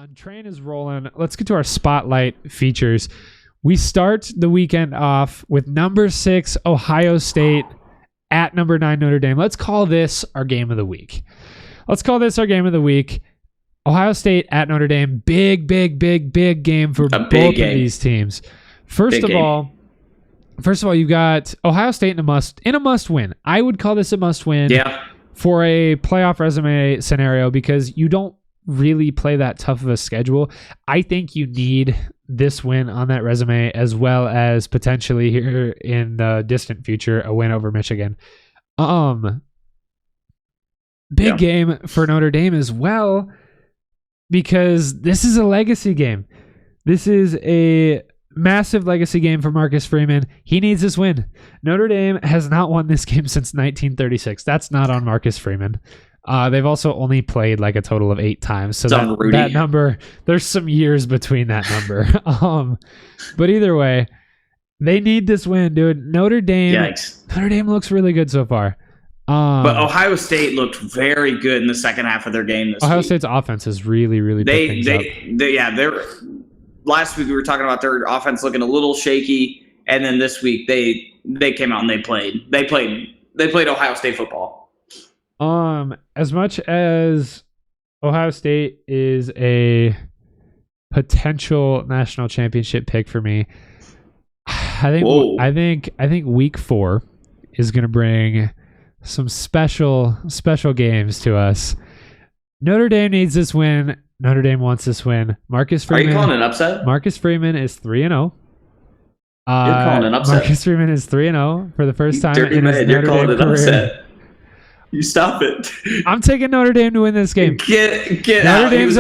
on. Train is rolling. Let's get to our spotlight features. We start the weekend off with number 6 Ohio State at number 9 Notre Dame. Let's call this our game of the week. Ohio State at Notre Dame. Big game for both of these teams. First of all, you got Ohio State in a must win. I would call this a must win for a playoff resume scenario because you don't really play that tough of a schedule. I think you need this win on that resume as well as potentially here in the distant future a win over Michigan. Big game for Notre Dame as well because this is a legacy game. This is a massive legacy game for Marcus Freeman. He needs this win. Notre Dame has not won this game since 1936. That's not on Marcus Freeman. They've also only played like a total of 8 times. So that number, there's some years between that number. But either way, they need this win, dude. Notre Dame looks really good so far. But Ohio State looked very good in the second half of their game this week. Ohio State's offense is really picked things up. Last week we were talking about their offense looking a little shaky, and then this week they came out and they played Ohio State football. As much as Ohio State is a potential national championship pick for me, I think week 4 is going to bring some special games to us. Notre Dame needs this win. Notre Dame wants this win. Marcus Freeman. Are you calling an upset? Marcus Freeman is 3-0. You're calling an upset. Marcus Freeman is 3-0 for the first time in his Notre Dame career. Upset. You stop it. I'm taking Notre Dame to win this game. Get Notre out. Dame's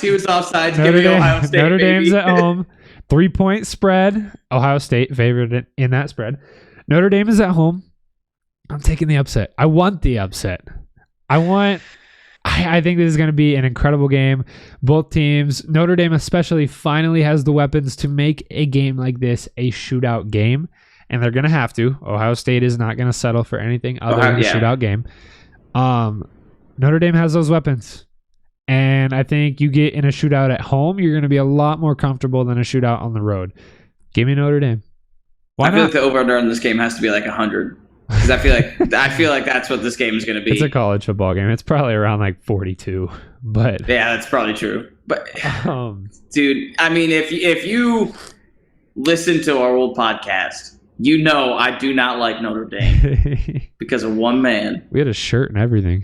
He was offsides. Give me Ohio State. Notre Dame's at home. 3-point spread. Ohio State favored in that spread. Notre Dame is at home. I'm taking the upset. I want the upset. I think this is going to be an incredible game. Both teams, Notre Dame especially, finally has the weapons to make a game like this a shootout game, and they're going to have to. Ohio State is not going to settle for anything other than a shootout game. Notre Dame has those weapons, and I think you get in a shootout at home, you're going to be a lot more comfortable than a shootout on the road. Give me Notre Dame. I feel like the over-under on this game has to be like 100. Because I feel like that's what this game is going to be. It's a college football game. It's probably around like 42, but yeah, that's probably true. But dude, I mean, if you listen to our old podcast, you know I do not like Notre Dame because of one man. We had a shirt and everything.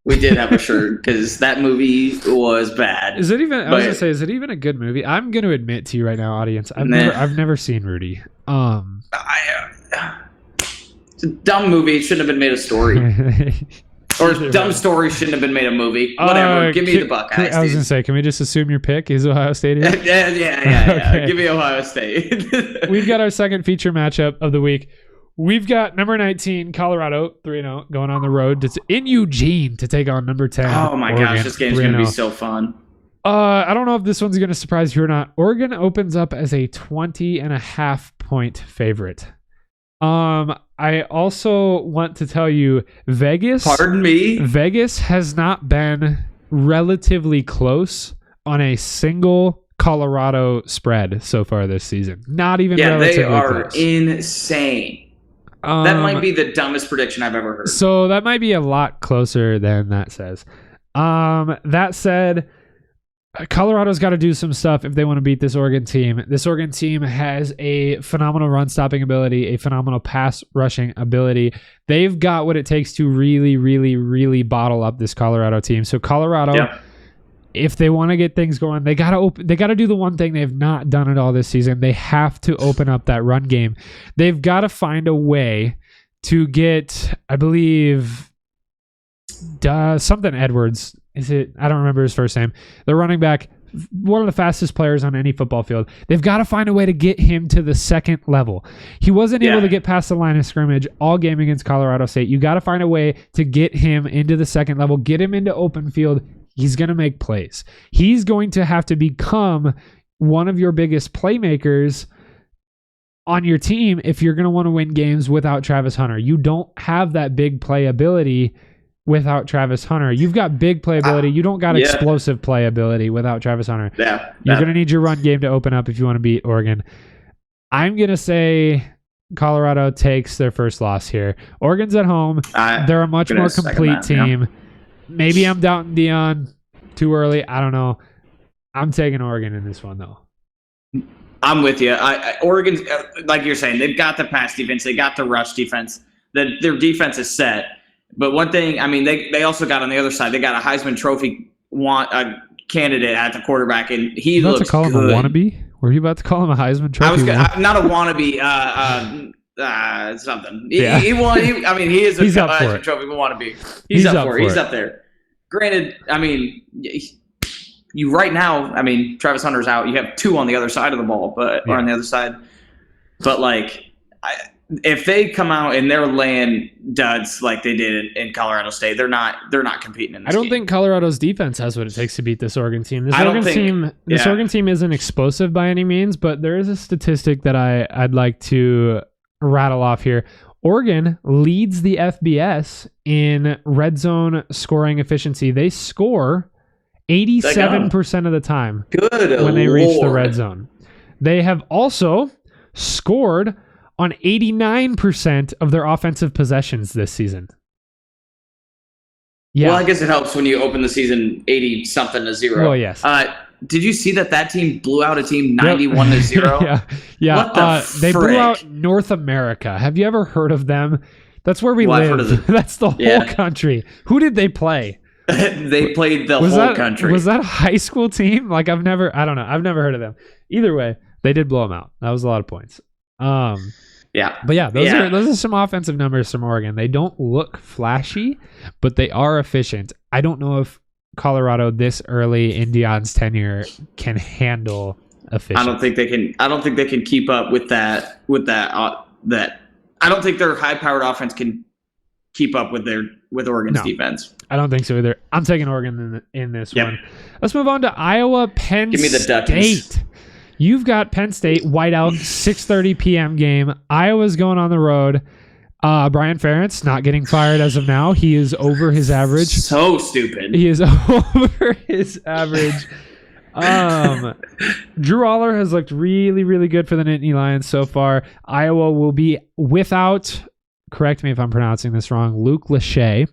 We did have a shirt because that movie was bad. Is it even? I was gonna say, is it even a good movie? I'm going to admit to you right now, audience, I've never seen Rudy. It's a dumb movie. It shouldn't have been made a story. Or dumb story shouldn't have been made a movie. Whatever. Give me the Buckeyes. I was going to say, can we just assume your pick is Ohio State? Yeah. Okay. Give me Ohio State. We've got our second feature matchup of the week. We've got number 19, Colorado, 3-0, going on the road in Eugene to take on number 10. Oh my gosh, this game's going to be so fun. I don't know if this one's going to surprise you or not. Oregon opens up as a 20.5-point favorite. I also want to tell you, Vegas. Pardon me? Vegas has not been relatively close on a single Colorado spread so far this season. Not even relatively close. They are insane. That might be the dumbest prediction I've ever heard. So that might be a lot closer than that says. That said, Colorado's got to do some stuff if they want to beat this Oregon team. This Oregon team has a phenomenal run-stopping ability, a phenomenal pass-rushing ability. They've got what it takes to really bottle up this Colorado team. So Colorado, if they want to get things going, they got to do the one thing they've not done at all this season. They have to open up that run game. They've got to find a way to get, I believe, something Edwards. I don't remember his first name. The running back, one of the fastest players on any football field. They've got to find a way to get him to the second level. He wasn't able to get past the line of scrimmage all game against Colorado State. You got to find a way to get him into the second level, get him into open field. He's going to make plays. He's going to have to become one of your biggest playmakers on your team if you're going to want to win games without Travis Hunter. You don't have that big play ability without Travis Hunter. You've got big playability. You don't got explosive playability without Travis Hunter. Yeah. You're going to need your run game to open up if you want to beat Oregon. I'm going to say Colorado takes their first loss here. Oregon's at home. They're a much more complete team. Maybe I'm doubting Dion too early. I don't know. I'm taking Oregon in this one, though. I'm with you. Oregon's, like you're saying, they've got the pass defense. They got the rush defense. Their defense is set. But one thing, I mean, they also got on the other side, they got a Heisman Trophy candidate at the quarterback, and he looks good. About to call him a wannabe? Were you about to call him a Heisman Trophy? Not a wannabe, something. Yeah. He won. He is a Heisman Trophy wannabe. He's up for it. He's up there. Granted, I mean, you right now, I mean, Travis Hunter's out. You have 2 on the other side of the ball, or on the other side. But, like, if they come out and they're laying duds like they did in Colorado State, they're not competing in this I don't game. think Colorado's defense has what it takes to beat this Oregon team. This Oregon team isn't explosive by any means, but there is a statistic that I'd like to rattle off here. Oregon leads the FBS in red zone scoring efficiency. They score 87% of the time when they reach the red zone. They have also scored on 89% of their offensive possessions this season. Yeah. Well, I guess it helps when you open the season 80-something to 0. Well, yes. Did you see that team blew out a team 91 to 0? Yeah. What the they blew out North America. Have you ever heard of them? That's where we live. That's the whole country. Who did they play? They played the whole country. Was that a high school team? Like, I don't know. I've never heard of them. Either way, they did blow them out. That was a lot of points. But those are some offensive numbers from Oregon. They don't look flashy, but they are efficient. I don't know if Colorado this early in Dion's tenure can handle efficiency. I don't think they can keep up with that. I don't think their high-powered offense can keep up with Oregon's defense. I don't think so either. I'm taking Oregon in this one. Let's move on to Iowa, Penn State. Give me the Duckies. You've got Penn State, whiteout, 6:30 p.m. game. Iowa's going on the road. Brian Ferentz not getting fired as of now. He is over his average. So stupid. He is over his average. Drew Aller has looked really, really good for the Nittany Lions so far. Iowa will be without, correct me if I'm pronouncing this wrong, Luke Lachey.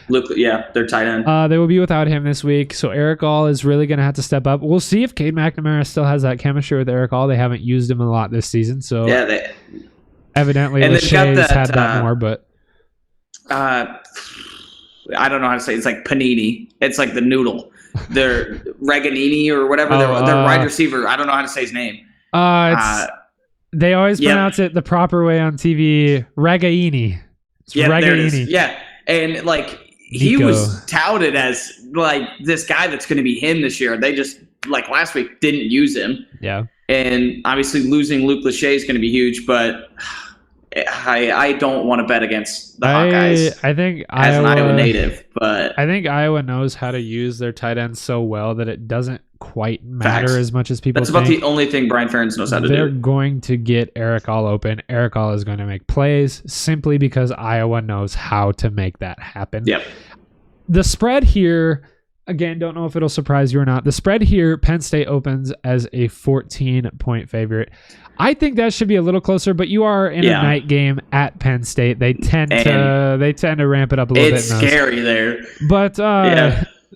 They're tight end. They will be without him this week, so Eric All is really going to have to step up. We'll see if Cade McNamara still has that chemistry with Eric All. They haven't used him a lot this season, so evidently Lachey's had that more. But I don't know how to say it. It's like panini. It's like the noodle. They're Reganini or whatever. They're wide receiver. I don't know how to say his name. They always pronounce it the proper way on TV. Regaini. Regaini. Yeah, and like. He was touted as like this guy that's going to be him this year. They just like last week didn't use him. Yeah. And obviously losing Luke Lachey is going to be huge, but I don't want to bet against the Hawkeyes. I think as an Iowa native, but I think Iowa knows how to use their tight ends so well that it doesn't quite matter as much as people think. That's about the only thing Brian Ferentz knows how to do. They're going to get Eric All open. Eric All is going to make plays simply because Iowa knows how to make that happen. Yep. The spread here, again, don't know if it'll surprise you or not. The spread here, Penn State opens as a 14-point favorite. I think that should be a little closer, but you are in a night game at Penn State. They tend to ramp it up a little bit. It's scary there. But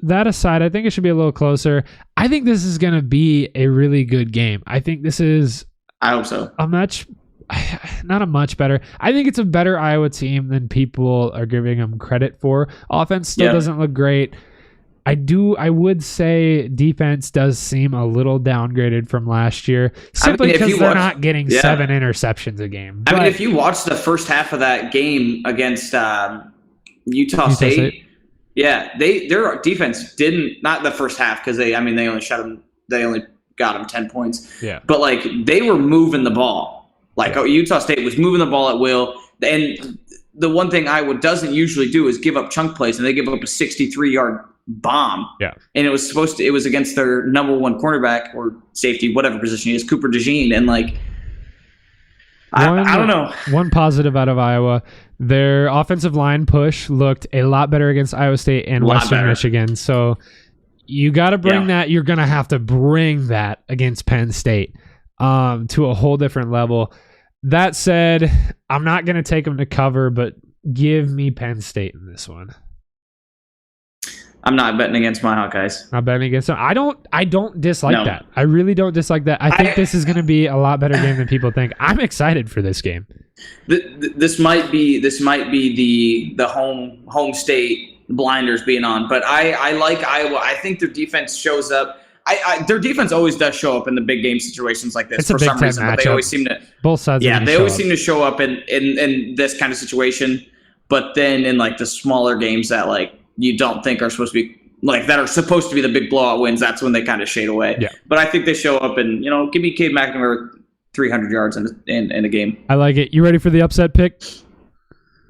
that aside, I think it should be a little closer. I think this is going to be a really good game. I think this is I hope so. Not a much better. I think it's a better Iowa team than people are giving them credit for. Offense still doesn't look great. I would say defense does seem a little downgraded from last year, simply because they're not getting 7 interceptions a game. I mean, if you watch the first half of that game against Utah State, their defense didn't, not the first half because they only got them 10 points. Yeah, but like they were moving the ball. Like Utah State was moving the ball at will, and the one thing Iowa doesn't usually do is give up chunk plays, and they give up a 63-yard bomb. Yeah, and it was against their number one cornerback or safety, whatever position he is, Cooper DeJean, and like I don't know. One positive out of Iowa. Their offensive line push looked a lot better against Iowa State and Western Michigan. So you got to bring that. You're going to have to bring that against Penn State to a whole different level. That said, I'm not going to take them to cover, but give me Penn State in this one. I'm not betting against my Hawkeyes. Not betting against them. I don't dislike that. I really don't dislike that. I think this is going to be a lot better game than people think. I'm excited for this game. This might be the home state blinders being on, but I like Iowa. I think their defense shows up. Their defense always does show up in the big game situations like this for some reason. But they always seem to both sides. Yeah, they always seem to show up in this kind of situation. But then in like the smaller games that like you don't think are supposed to be like that are supposed to be the big blowout wins, that's when they kind of shade away. Yeah. But I think they show up and give me Cade McNamara 300 yards in a game. I like it. You ready for the upset pick?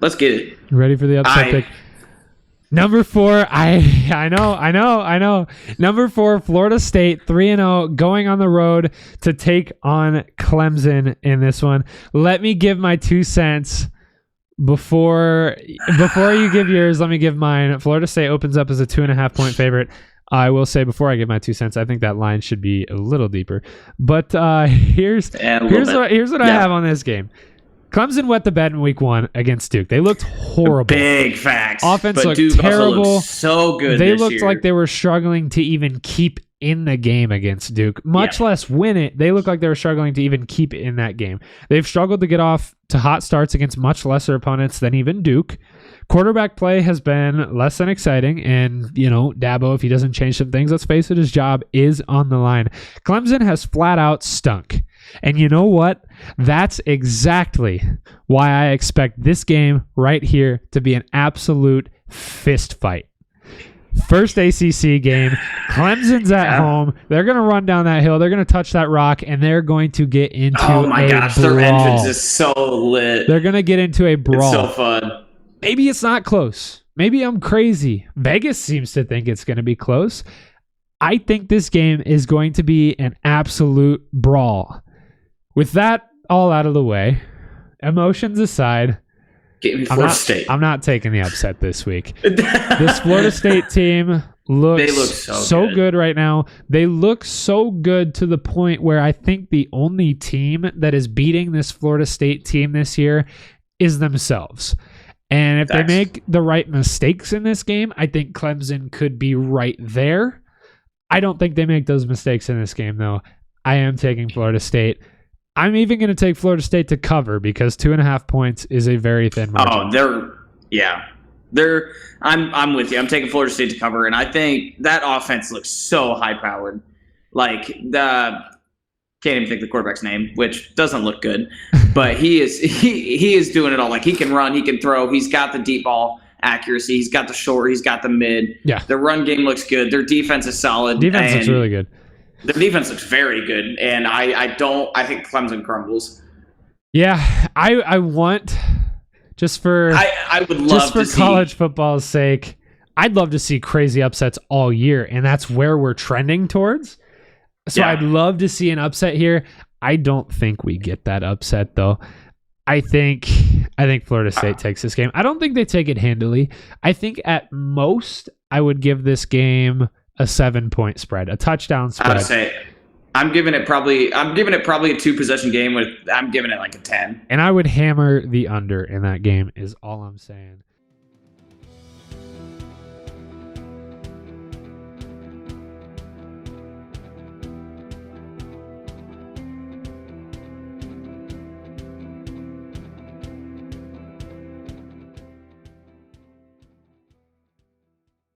Let's get it. You ready for the upset pick? Number 4, I know. Number 4, Florida State 3-0 going on the road to take on Clemson in this one. Let me give my 2 cents. Before you give yours, let me give mine. Florida State opens up as a 2.5-point favorite. I will say before I give my 2 cents, I think that line should be a little deeper. But here's what I have on this game. Clemson wet the bed in week 1 against Duke. They looked horrible. Big facts. Offense looked Duke terrible. Looked so good. They looked like they were struggling to even keep in the game against Duke, much less win it. They look like they were struggling to even keep it in that game. They've struggled to get off to hot starts against much lesser opponents than even Duke. Quarterback play has been less than exciting, and Dabo, if he doesn't change some things, let's face it, his job is on the line. Clemson has flat out stunk. And you know what? That's exactly why I expect this game right here to be an absolute fist fight. First ACC game. Clemson's at home. They're going to run down that hill. They're going to touch that rock, and they're going to get into oh my gosh, brawl. Their entrance is so lit. They're going to get into a brawl. It's so fun. Maybe it's not close. Maybe I'm crazy. Vegas seems to think it's going to be close. I think this game is going to be an absolute brawl. With that all out of the way, emotions aside, I'm not taking the upset this week. This Florida State team looks so good right now. They look so good to the point where I think the only team that is beating this Florida State team this year is themselves. And if they make the right mistakes in this game, I think Clemson could be right there. I don't think they make those mistakes in this game, though. I am taking Florida State. I'm even going to take Florida State to cover because 2.5 points is a very thin margin. I'm with you. I'm taking Florida State to cover, and I think that offense looks so high-powered. Like, can't even think the quarterback's name, which doesn't look good, but he is doing it all. Like, he can run, he can throw, he's got the deep ball accuracy, he's got the short, he's got the mid. Yeah. The run game looks good. Their defense is solid. Defense looks really good. The defense looks very good, and I think Clemson crumbles. Yeah, I want I would love to see college football's sake. I'd love to see crazy upsets all year, and that's where we're trending towards. So I'd love to see an upset here. I don't think we get that upset though. I think Florida State takes this game. I don't think they take it handily. I think at most I would give this game a 7-point spread, a touchdown spread. I would say I'm giving it probably a 2-possession game I'm giving it like a 10. And I would hammer the under in that game is all I'm saying.